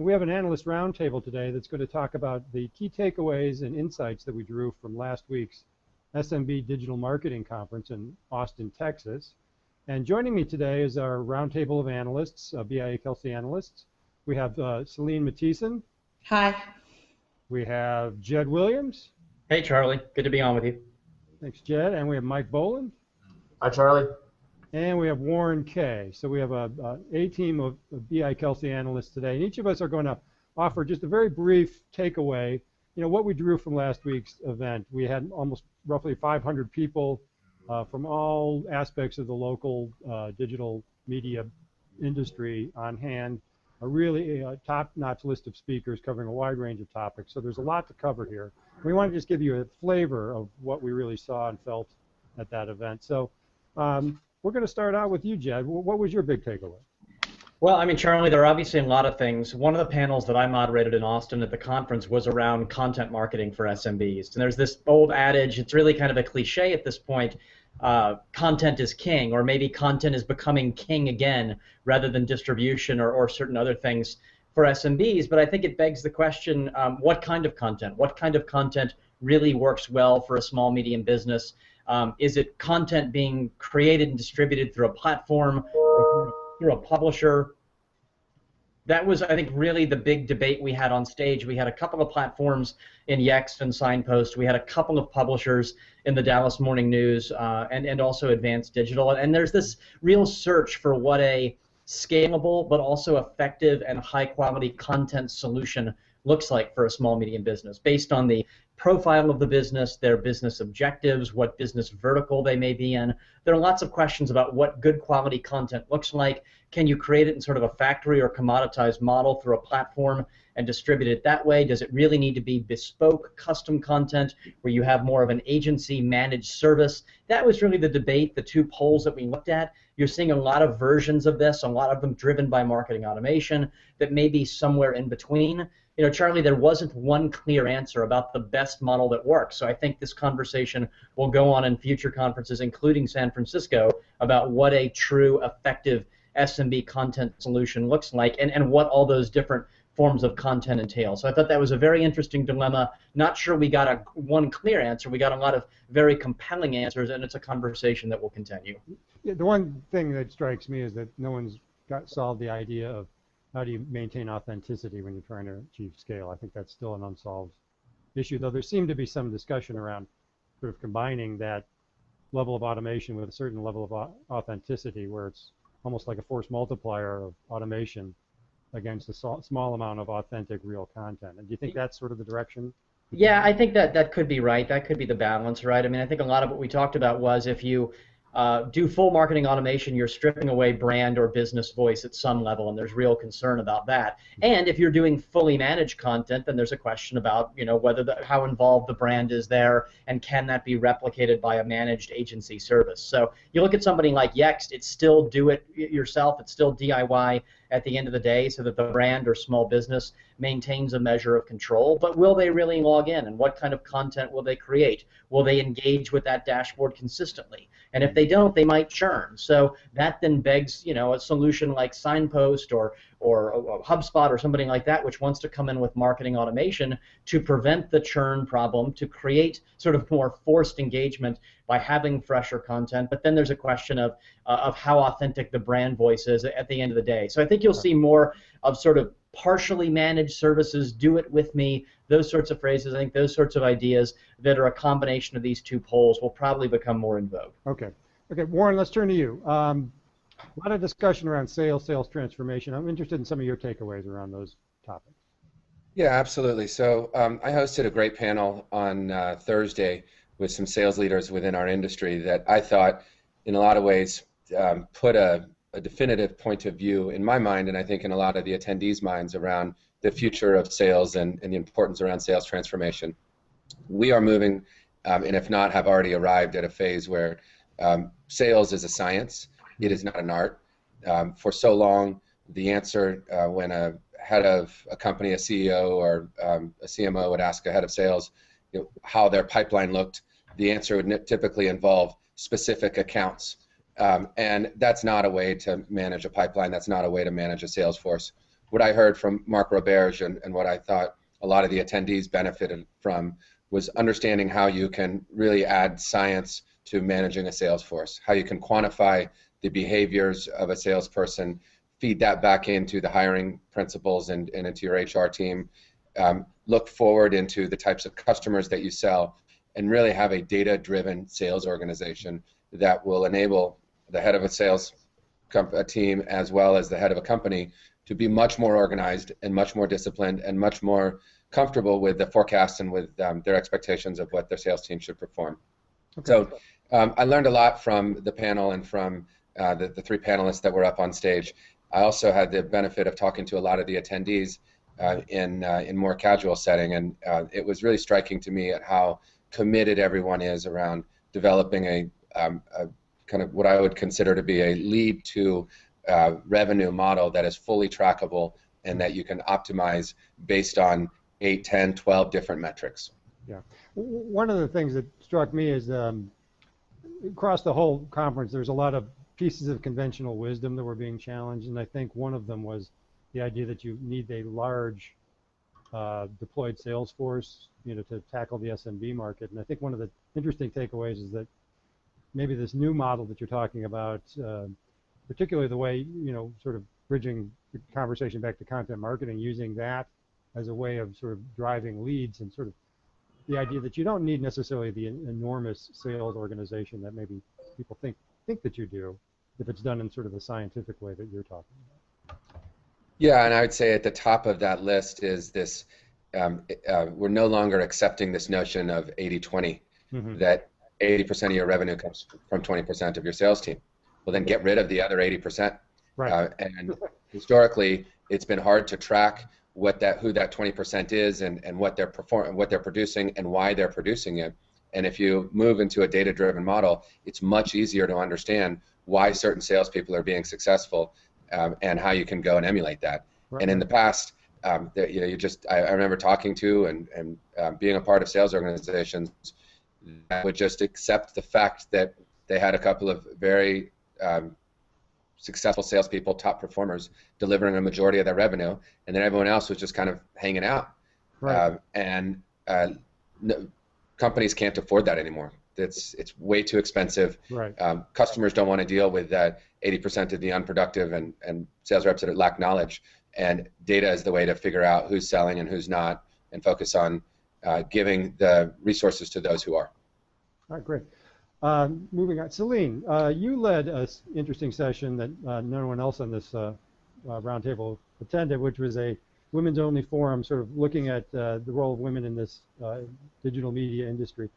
We have an analyst roundtable today that's going to talk about the key takeaways and insights that we drew from last week's SMB Digital Marketing Conference in Austin, Texas. And joining me today is our roundtable of analysts, BIA Kelsey analysts. We have Celine Mathieson. Hi. We have Jed Williams. Hey, Charlie. Good to be on with you. Thanks, Jed. And we have Mike Boland. Hi, Charlie. And we have Warren Kay. So we have a team of BI Kelsey analysts today. And each of us are going to offer just a very brief takeaway, what we drew from last week's event. We had almost roughly 500 people from all aspects of the local digital media industry on hand. A really top-notch list of speakers covering a wide range of topics. So there's a lot to cover here. We want to just give you a flavor of what we really saw and felt at that event. So we're going to start out with you, Jed. What was your big takeaway? Well, I mean, Charlie, there are obviously a lot of things. One of the panels that I moderated in Austin at the conference was around content marketing for SMBs. And there's this old adage, it's really kind of a cliche at this point, content is king, or maybe content is becoming king again rather than distribution or certain other things for SMBs. But I think it begs the question, what kind of content? What kind of content really works well for a small, medium business? Is it content being created and distributed through a platform or through a publisher? That was, I think, really the big debate we had on stage. We had a couple of platforms in Yext and Signpost. We had a couple of publishers in the Dallas Morning News and also Advanced Digital. And there's this real search for what a scalable but also effective and high-quality content solution looks like for a small, medium business based on the profile of the business, their business objectives, what business vertical they may be in. There are lots of questions about what good quality content looks like. Can you create it in sort of a factory or commoditized model through a platform and distribute it that way? Does it really need to be bespoke, custom content where you have more of an agency managed service? That was really the debate, the two polls that we looked at. You're seeing a lot of versions of this, a lot of them driven by marketing automation that may be somewhere in between. Charlie, there wasn't one clear answer about the best model that works. So I think this conversation will go on in future conferences, including San Francisco, about what a true, effective SMB content solution looks like and what all those different forms of content entail. So I thought that was a very interesting dilemma. Not sure we got one clear answer. We got a lot of very compelling answers, and it's a conversation that will continue. Yeah, the one thing that strikes me is that no one's solved the idea of how do you maintain authenticity when you're trying to achieve scale. I think that's still an unsolved issue, though there seemed to be some discussion around sort of combining that level of automation with a certain level of authenticity where it's almost like a force multiplier of automation against a small amount of authentic, real content. And do you think that's sort of the direction? Yeah, I think that could be right. That could be the balance, right? I mean, I think a lot of what we talked about was if you do full marketing automation, you're stripping away brand or business voice at some level, and there's real concern about that. And if you're doing fully managed content, then there's a question about whether how involved the brand is there, and can that be replicated by a managed agency service. So you look at somebody like Yext, it's still do it yourself, it's still DIY at the end of the day, so that the brand or small business maintains a measure of control. But will they really log in, and what kind of content will they create? Will they engage with that dashboard consistently? And if they don't, they might churn. So that then begs, a solution like Signpost or HubSpot or somebody like that, which wants to come in with marketing automation to prevent the churn problem, to create sort of more forced engagement by having fresher content. But then there's a question of how authentic the brand voice is at the end of the day. So I think you'll see more of sort of partially managed services, do it with me, those sorts of phrases. I think those sorts of ideas that are a combination of these two poles will probably become more in vogue. Okay, Warren, let's turn to you. A lot of discussion around sales transformation. I'm interested in some of your takeaways around those topics. Yeah, absolutely. So I hosted a great panel on Thursday with some sales leaders within our industry that I thought, in a lot of ways, put a definitive point of view in my mind, and I think in a lot of the attendees' minds, around the future of sales and the importance around sales transformation. We are moving, and if not, have already arrived at a phase where sales is a science. It is not an art. For so long, the answer when a head of a company, a CEO or a CMO would ask a head of sales how their pipeline looked, the answer would typically involve specific accounts. And that's not a way to manage a pipeline. That's not a way to manage a sales force. what I heard from Mark Roberge and what I thought a lot of the attendees benefited from was understanding how you can really add science to managing a sales force, how you can quantify the behaviors of a salesperson, feed that back into the hiring principles and into your HR team, look forward into the types of customers that you sell, and really have a data-driven sales organization that will enable the head of a sales team as well as the head of a company to be much more organized and much more disciplined and much more comfortable with the forecast and with their expectations of what their sales team should perform. Okay. So I learned a lot from the panel and from the three panelists that were up on stage. I also had the benefit of talking to a lot of the attendees in more casual setting, and it was really striking to me at how committed everyone is around developing a kind of what I would consider to be a lead to revenue model that is fully trackable and that you can optimize based on 8, 10, 12 different metrics. Yeah. One of the things that struck me is across the whole conference, there's a lot of pieces of conventional wisdom that were being challenged, and I think one of them was the idea that you need a large deployed sales force, to tackle the SMB market. And I think one of the interesting takeaways is that maybe this new model that you're talking about, particularly the way, sort of bridging the conversation back to content marketing, using that as a way of sort of driving leads, and sort of the idea that you don't need necessarily the enormous sales organization that maybe people think that you do, if it's done in sort of the scientific way that you're talking about. Yeah, and I would say at the top of that list is this, we're no longer accepting this notion of 80-20, that 80% of your revenue comes from 20% of your sales team. Well, then get rid of the other 80%. Right. And historically, it's been hard to track who that 20% is and what they're producing and why they're producing it. And if you move into a data-driven model, it's much easier to understand why certain salespeople are being successful and how you can go and emulate that. Right. And in the past, I remember talking to and being a part of sales organizations that would just accept the fact that they had a couple of very successful salespeople, top performers, delivering a majority of their revenue, and then everyone else was just kind of hanging out. Right. Companies can't afford that anymore. It's way too expensive. Right. Customers don't want to deal with that 80% of the unproductive and sales reps that lack knowledge. And data is the way to figure out who's selling and who's not, and focus on giving the resources to those who are. All right, great. Moving on, Celine, you led an interesting session that no one else on this roundtable attended, which was a women's-only forum, sort of looking at the role of women in this digital media industry.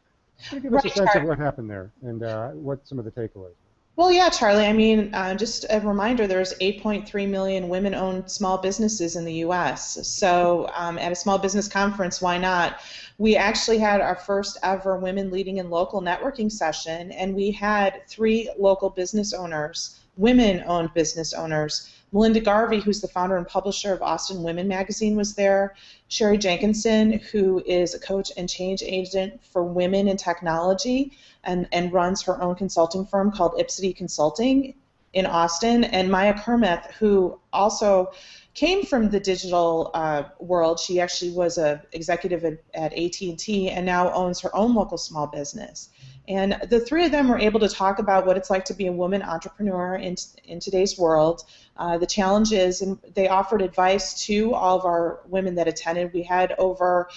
Can you give us a sense of what happened there and what some of the takeaways? Well, yeah, Charlie. I mean, just a reminder, there's 8.3 million women-owned small businesses in the U.S. So at a small business conference, why not? We actually had our first ever Women Leading in Local networking session, and we had 3 local business owners, women-owned business owners. Melinda Garvey, who's the founder and publisher of Austin Women Magazine, was there. Sherry Jenkinson, who is a coach and change agent for women in technology and runs her own consulting firm called Ipsity Consulting in Austin. And Maya Kermeth, who also came from the digital world. She actually was an executive at AT&T and now owns her own local small business. And the 3 of them were able to talk about what it's like to be a woman entrepreneur in today's world, the challenges, and they offered advice to all of our women that attended. We had over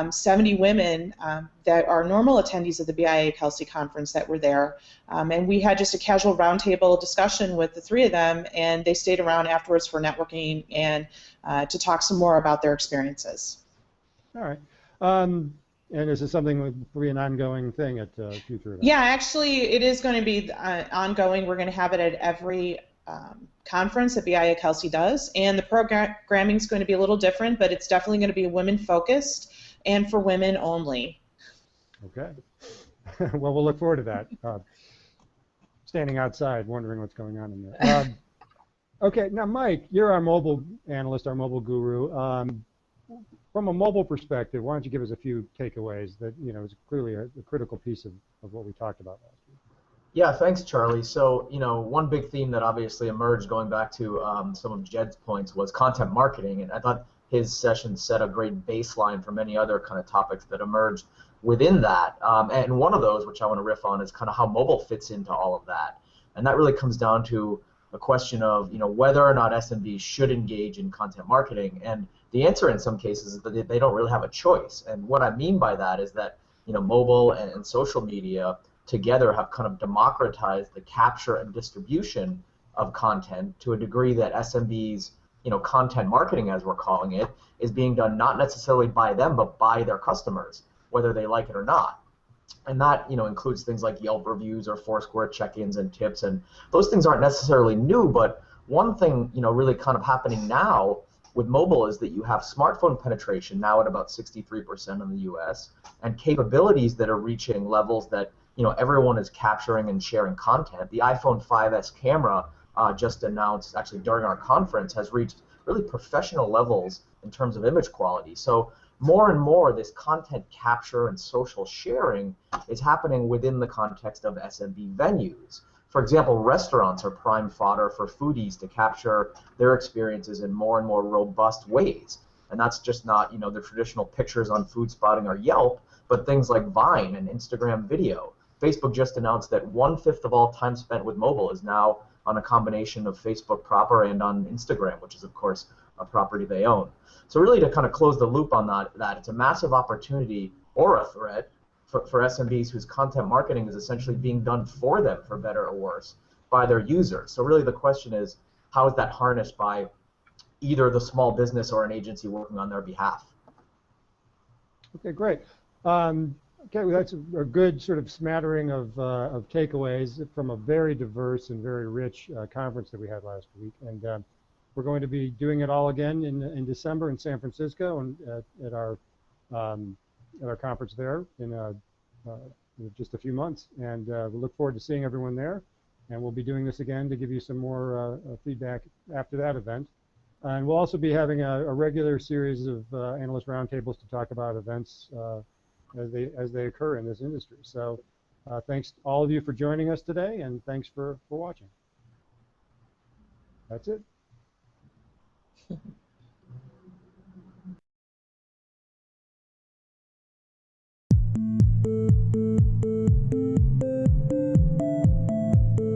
70 women that are normal attendees of the BIA Kelsey conference that were there. And we had just a casual roundtable discussion with the 3 of them, and they stayed around afterwards for networking and to talk some more about their experiences. All right. And is this something that will be an ongoing thing at future events? Yeah, actually, it is going to be ongoing. We're going to have it at every conference that BIA Kelsey does, and the programming is going to be a little different, but it's definitely going to be women-focused and for women only. Okay. Well, we'll look forward to that. Standing outside, wondering what's going on in there. Okay, now, Mike, you're our mobile analyst, our mobile guru. From a mobile perspective, why don't you give us a few takeaways that, is clearly a critical piece of what we talked about last week. Yeah, thanks, Charlie. So, one big theme that obviously emerged going back to some of Jed's points was content marketing, and I thought his session set a great baseline for many other kind of topics that emerged within that. And one of those, which I want to riff on, is kind of how mobile fits into all of that. And that really comes down to a question of, whether or not SMBs should engage in content marketing. And the answer in some cases is that they don't really have a choice. And what I mean by that is that, mobile and social media together have kind of democratized the capture and distribution of content to a degree that SMBs, content marketing as we're calling it, is being done not necessarily by them but by their customers, whether they like it or not. And that, includes things like Yelp reviews or Foursquare check-ins and tips, and those things aren't necessarily new, but one thing, really kind of happening now with mobile is that you have smartphone penetration now at about 63% in the US, and capabilities that are reaching levels that everyone is capturing and sharing content. The iPhone 5S camera just announced, actually during our conference, has reached really professional levels in terms of image quality. So more and more, this content capture and social sharing is happening within the context of SMB venues. For example, restaurants are prime fodder for foodies to capture their experiences in more and more robust ways. And that's just not, the traditional pictures on Food Spotting or Yelp, but things like Vine and Instagram video. Facebook just announced that 1/5 of all time spent with mobile is now on a combination of Facebook proper and on Instagram, which is, of course, a property they own. So really, to kind of close the loop on that it's a massive opportunity or a threat for SMBs whose content marketing is essentially being done for them, for better or worse, by their users. So really the question is, how is that harnessed by either the small business or an agency working on their behalf? Okay, great. Okay, well, that's a good sort of smattering of takeaways from a very diverse and very rich conference that we had last week. And we're going to be doing it all again in December in San Francisco and at our conference there in just a few months. And we look forward to seeing everyone there. And we'll be doing this again to give you some more feedback after that event. And we'll also be having a regular series of analyst roundtables to talk about events as they occur in this industry. So thanks to all of you for joining us today, and thanks for watching. That's it.